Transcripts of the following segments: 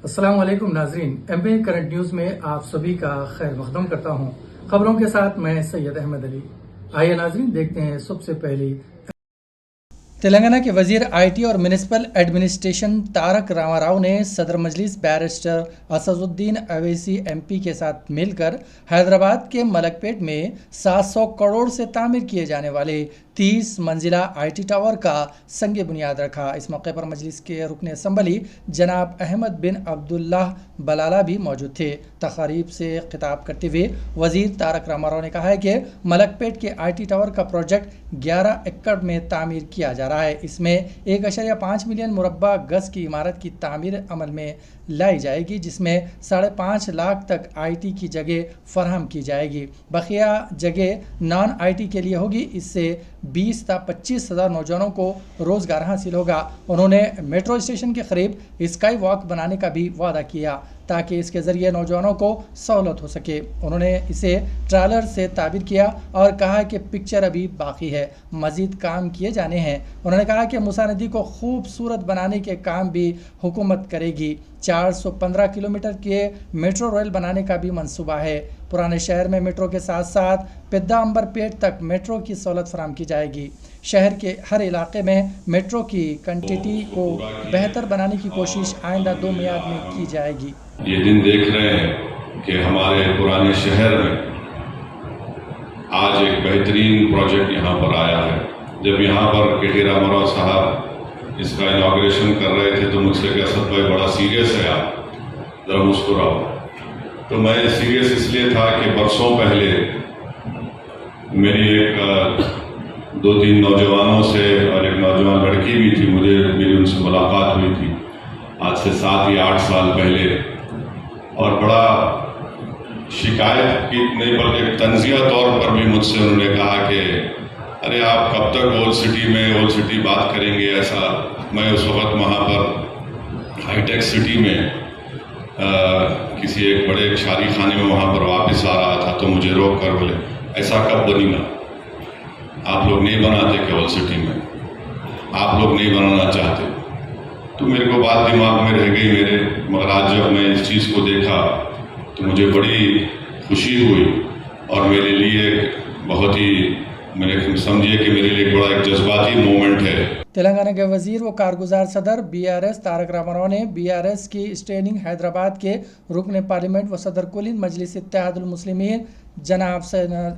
السلام علیکم ناظرین، ایم پی کرنٹ نیوز میں آپ سبھی کا خیر مقدم کرتا ہوں۔ خبروں کے ساتھ میں سید احمد علی۔ آئیے ناظرین دیکھتے ہیں سب سے پہلی۔ تلنگانہ کے وزیر آئی ٹی اور میونسپل ایڈمنسٹریشن تارک راما راؤ نے صدر مجلس بیرسٹر اسد الدین اویسی ایم پی کے ساتھ مل کر حیدرآباد کے ملک پیٹ میں 700 کروڑ سے تعمیر کیے جانے والے 30 منزلہ آئی ٹی ٹاور کا سنگ بنیاد رکھا۔ اس موقع پر مجلس کے رکن اسمبلی جناب احمد بن عبداللہ بلالہ بھی موجود تھے۔ تقریب سے خطاب کرتے ہوئے وزیر تارک راما راؤ نے کہا ہے کہ ملک پیٹ کے آئی ٹی ٹاور کا پروجیکٹ 11 ایکڑ میں تعمیر کیا جا رہا ہے۔ اس میں 1.5 ملین مربع گز کی عمارت کی تعمیر عمل میں لائی جائے گی، جس میں 5.5 لاکھ تک آئی ٹی کی جگہ فراہم کی جائے گی۔ بقیہ جگہ نان آئی ٹی کے لیے ہوگی۔ اس سے 20 تا 25 ہزار نوجوانوں کو روزگار حاصل ہوگا۔ انہوں نے میٹرو اسٹیشن کے قریب اسکائی واک بنانے کا بھی وعدہ کیا تاکہ اس کے ذریعے نوجوانوں کو سہولت ہو سکے۔ انہوں نے اسے ٹرالر سے تعبیر کیا اور کہا کہ پکچر ابھی باقی ہے، مزید کام کیے جانے ہیں۔ انہوں نے کہا کہ موسی ندی کو خوبصورت بنانے کے کام بھی حکومت کرے گی۔ 415 کلومیٹر کے میٹرو ریل بنانے کا بھی منصوبہ ہے۔ پرانے شہر میں میٹرو کے ساتھ ساتھ پدہ امبر پیٹ تک میٹرو کی سہولت فراہم کی جائے گی۔ شہر کے ہر علاقے میں میٹرو کی کنیکٹیوٹی کو بہتر بنانے کی کوشش آئندہ 2 میعاد میں کی جائے گی۔ یہ دن دیکھ رہے ہیں کہ ہمارے پرانے شہر میں آج ایک بہترین پروجیکٹ یہاں پر آیا ہے۔ جب یہاں پر کے ٹی راما راؤ صاحب اس کا انوگریشن کر رہے تھے تو مجھ سے کہ اسد بھائی بڑا سیریس ہے، آپ ذرا مسکراؤ۔ تو میں سیریس اس لیے تھا کہ برسوں پہلے میری ایک 2-3 نوجوانوں سے اور ایک نوجوان لڑکی بھی تھی، میری ان سے ملاقات ہوئی تھی آج سے 7 یا 8 سال پہلے، اور بڑا شکایت کی نہیں بلکہ تنزیہ طور پر بھی مجھ سے انہوں نے کہا کہ ارے آپ کب تک اولڈ سٹی بات کریں گے ایسا۔ میں اس وقت وہاں پر ہائی ٹیک سٹی میں کسی ایک بڑے شادی خانے میں وہاں پر واپس آ رہا تھا تو مجھے روک کر بولے ایسا کب بنی گا، آپ لوگ نہیں بناتے کہ اولڈ سٹی میں، آپ لوگ نہیں بنانا چاہتے۔ تو میرے کو بات دماغ میں رہ گئی میرے، مگر آج جب میں اس چیز کو دیکھا تو مجھے بڑی خوشی ہوئی اور میرے لیے بہت ہی سمجھیے کہ میرے لیے بڑا ایک جذباتی مومنٹ ہے۔ تلنگانہ کے وزیر و کارگزار صدر BRS تارک راما راؤ نے BRS کی اسٹینڈنگ حیدرآباد کے رکن پارلیمنٹ و صدر کل ہند مجلس اتحاد المسلمین جناب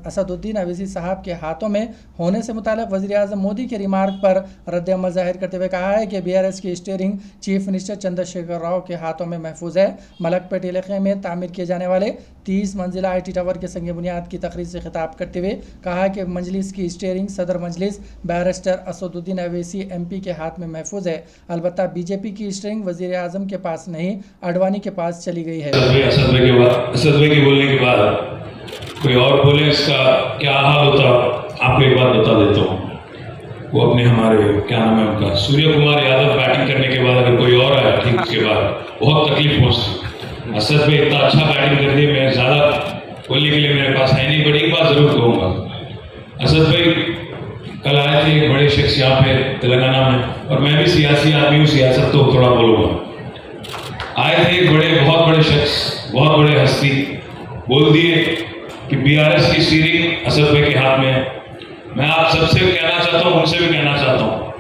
اسد الدین اویسی صاحب کے ہاتھوں میں ہونے سے متعلق وزیر اعظم مودی کے ریمارک پر رد عمل ظاہر کرتے ہوئے کہا ہے کہ BRS کی steering chief minister Chandrashekar Rao کے ہاتھوں میں محفوظ ہے۔ ملک پیٹ علاقے میں تعمیر کیے جانے والے 30 منزلہ آئی ٹی ٹاور کے سنگ بنیاد کی تقریب سے خطاب کرتے ہوئے کہا کہ مجلس کی اسٹیئرنگ صدر مجلس بیرسٹر اسد الدین اویسی ایم پی کے ہاتھ میں محفوظ ہے، البتہ BJP کی اسٹیئرنگ وزیر اعظم کے پاس نہیں، اڈوانی کے پاس چلی گئی ہے۔ اسد بھائی کے بولنے کے بعد کوئی اور بولے اس کا کیا حال ہوتا، آپ کو ایک بات بتا دیتا ہوں۔ وہ اپنے ہمارے کیا نام ہے ان کا سوریہ کمار یادو بیٹنگ کرنے کے بعد اگر کوئی اور آیا ٹھیک اس کے بعد بہت تکلیف پہنچتی۔ اسد بھائی اتنا اچھا بیٹنگ کرتے، میں زیادہ بولنے کے لیے میرے پاس ہے نہیں، بٹ ایک بات ضرور کہوں گا، اسد بھائی کل آئے تھے ایک بڑے شخص یہاں پہ تلنگانہ میں، اور میں بھی سیاسی آدمی ہوں، سیاست تو تھوڑا بولوں گا۔ آئے تھے ایک بہت بڑے شخص، بہت بڑے ہستی، بول دیے کہ BRS کی اسٹیئرنگ اسد بھائی کے ہاتھ میں ہے۔ میں آپ سب سے کہنا چاہتا ہوں، ان سے بھی کہنا چاہتا ہوں،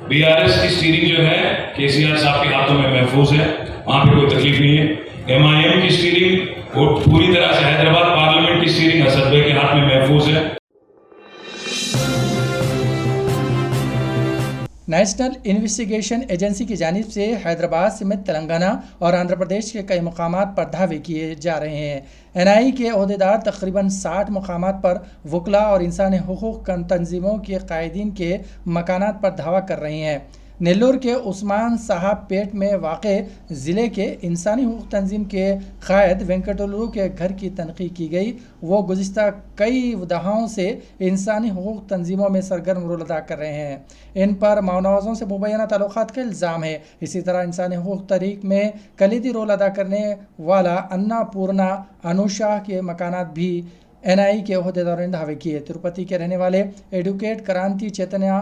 BRS کی اسٹیئرنگ جو ہے KCR صاحب کے ہاتھوں میں محفوظ ہے، وہاں پہ کوئی تکلیف نہیں ہے۔ MIM کی اسٹیئرنگ وہ پوری طرح سے حیدرآباد پارلیمنٹ کی اسٹیئرنگ اسد بھائی کے ہاتھ میں محفوظ ہے۔ نیشنل انویسٹیگیشن ایجنسی کی جانب سے حیدرآباد سمیت تلنگانہ اور آندھرا پردیش کے کئی مقامات پر دھاوے کیے جا رہے ہیں۔ NIA کے عہدیدار تقریباً 60 مقامات پر وکلاء اور انسانی حقوق تنظیموں کے قائدین کے مکانات پر دھاوا کر رہے ہیں۔ نیلور کے عثمان صاحب پیٹ میں واقع ضلع کے انسانی حقوق تنظیم کے قائد وینکٹولو کے گھر کی تنقیح کی گئی۔ وہ گزشتہ کئی دہائیوں سے انسانی حقوق تنظیموں میں سرگرم رول ادا کر رہے ہیں۔ ان پر ماونوازوں سے مبینہ تعلقات کا الزام ہے۔ اسی طرح انسانی حقوق تحریک میں کلیدی رول ادا کرنے والا انا پورنا انوشا کے مکانات بھی NIA کے عہدیداروں نے دعوے کیے۔ تروپتی کے رہنے والے ایڈوکیٹ کرانتی چیتنیا